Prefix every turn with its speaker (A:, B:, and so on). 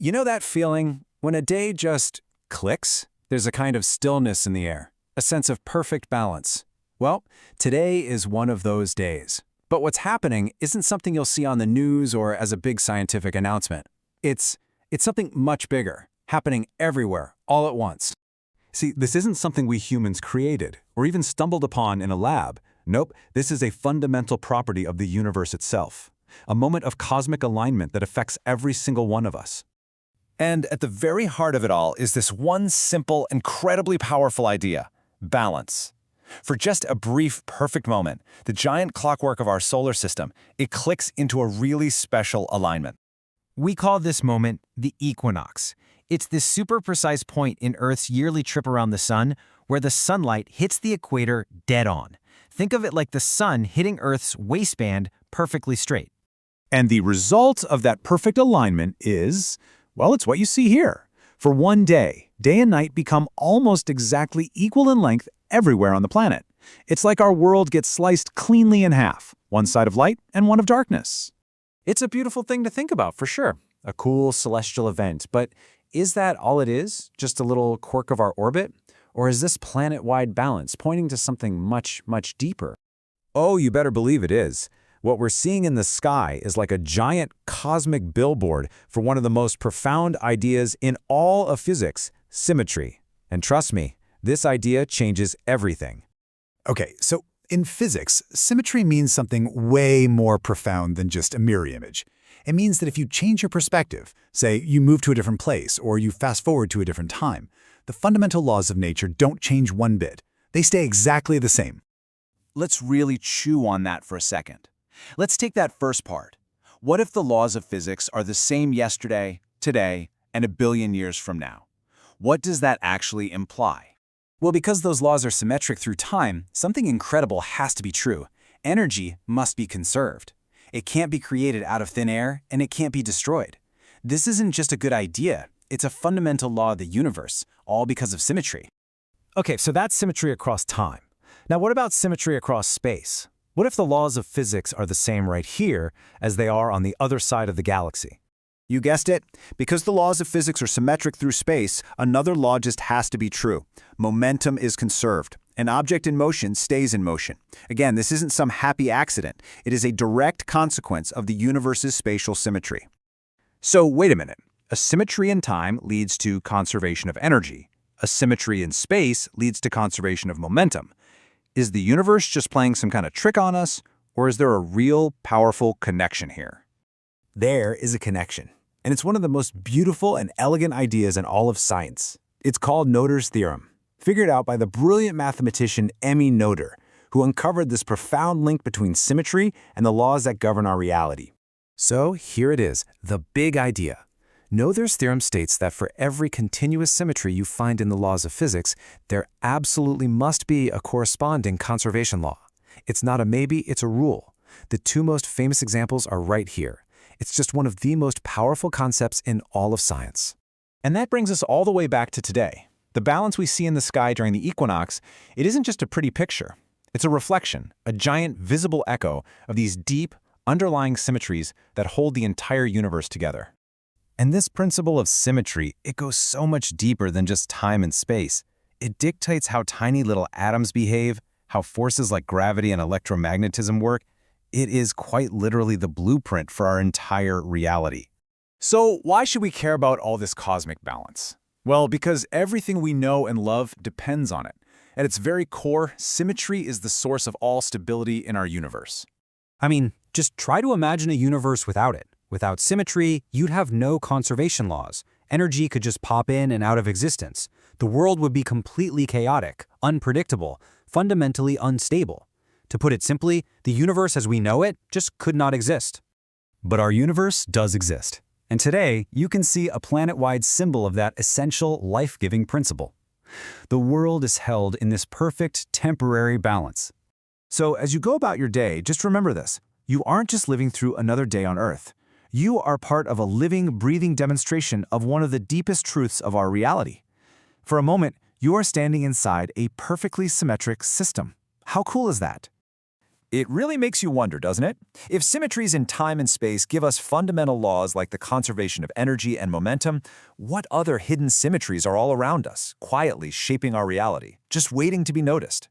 A: You know that feeling when a day just clicks? There's a kind of stillness in the air, a sense of perfect balance. Well, today is one of those days. But what's happening isn't something you'll see on the news or as a big scientific announcement. It's something much bigger, happening everywhere, all at once.
B: See, this isn't something we humans created or even stumbled upon in a lab. Nope, this is a fundamental property of the universe itself. A moment of cosmic alignment that affects every single one of us.
C: And at the very heart of it all is this one simple, incredibly powerful idea: balance. For just a brief, perfect moment, the giant clockwork of our solar system, it clicks into a really special alignment.
D: We call this moment the equinox. It's this super precise point in Earth's yearly trip around the sun where the sunlight hits the equator dead on. Think of it like the sun hitting Earth's waistband perfectly straight.
B: And the result of that perfect alignment is, well, it's what you see here. For one day, day and night become almost exactly equal in length everywhere on the planet. It's like our world gets sliced cleanly in half, one side of light and one of darkness.
A: It's a beautiful thing to think about, for sure. A cool celestial event. But is that all it is? Just a little quirk of our orbit? Or is this planet-wide balance pointing to something much, much deeper?
B: Oh, you better believe it is. What we're seeing in the sky is like a giant cosmic billboard for one of the most profound ideas in all of physics: symmetry. And trust me, this idea changes everything.
E: Okay, so in physics, symmetry means something way more profound than just a mirror image. It means that if you change your perspective, say you move to a different place or you fast forward to a different time, the fundamental laws of nature don't change one bit. They stay exactly the same.
C: Let's really chew on that for a second. Let's take that first part. What if the laws of physics are the same yesterday, today, and a billion years from now? What does that actually imply?
A: Well, because those laws are symmetric through time, something incredible has to be true. Energy must be conserved. It can't be created out of thin air, and it can't be destroyed. This isn't just a good idea. It's a fundamental law of the universe, all because of symmetry.
D: Okay, so that's symmetry across time. Now what about symmetry across space? What if the laws of physics are the same right here as they are on the other side of the galaxy?
C: You guessed it. Because the laws of physics are symmetric through space, another law just has to be true. Momentum is conserved. An object in motion stays in motion. Again, this isn't some happy accident. It is a direct consequence of the universe's spatial symmetry.
B: So wait a minute. A symmetry in time leads to conservation of energy. A symmetry in space leads to conservation of momentum. Is the universe just playing some kind of trick on us, or is there a real, powerful connection here?
A: There is a connection, and it's one of the most beautiful and elegant ideas in all of science. It's called Noether's theorem, figured out by the brilliant mathematician Emmy Noether, who uncovered this profound link between symmetry and the laws that govern our reality. So here it is, the big idea. Noether's theorem states that for every continuous symmetry you find in the laws of physics, there absolutely must be a corresponding conservation law. It's not a maybe, it's a rule. The two most famous examples are right here. It's just one of the most powerful concepts in all of science.
F: And that brings us all the way back to today. The balance we see in the sky during the equinox, it isn't just a pretty picture. It's a reflection, a giant visible echo of these deep, underlying symmetries that hold the entire universe together.
D: And this principle of symmetry, it goes so much deeper than just time and space. It dictates how tiny little atoms behave, how forces like gravity and electromagnetism work. It is quite literally the blueprint for our entire reality.
F: So why should we care about all this cosmic balance? Well, because everything we know and love depends on it. At its very core, symmetry is the source of all stability in our universe.
G: I mean, just try to imagine a universe without it. Without symmetry, you'd have no conservation laws. Energy could just pop in and out of existence. The world would be completely chaotic, unpredictable, fundamentally unstable. To put it simply, the universe as we know it just could not exist.
D: But our universe does exist. And today, you can see a planet-wide symbol of that essential, life-giving principle. The world is held in this perfect, temporary balance.
A: So as you go about your day, just remember this. You aren't just living through another day on Earth. You are part of a living, breathing demonstration of one of the deepest truths of our reality. For a moment, you are standing inside a perfectly symmetric system. How cool is that?
B: It really makes you wonder, doesn't it? If symmetries in time and space give us fundamental laws like the conservation of energy and momentum, what other hidden symmetries are all around us, quietly shaping our reality, just waiting to be noticed?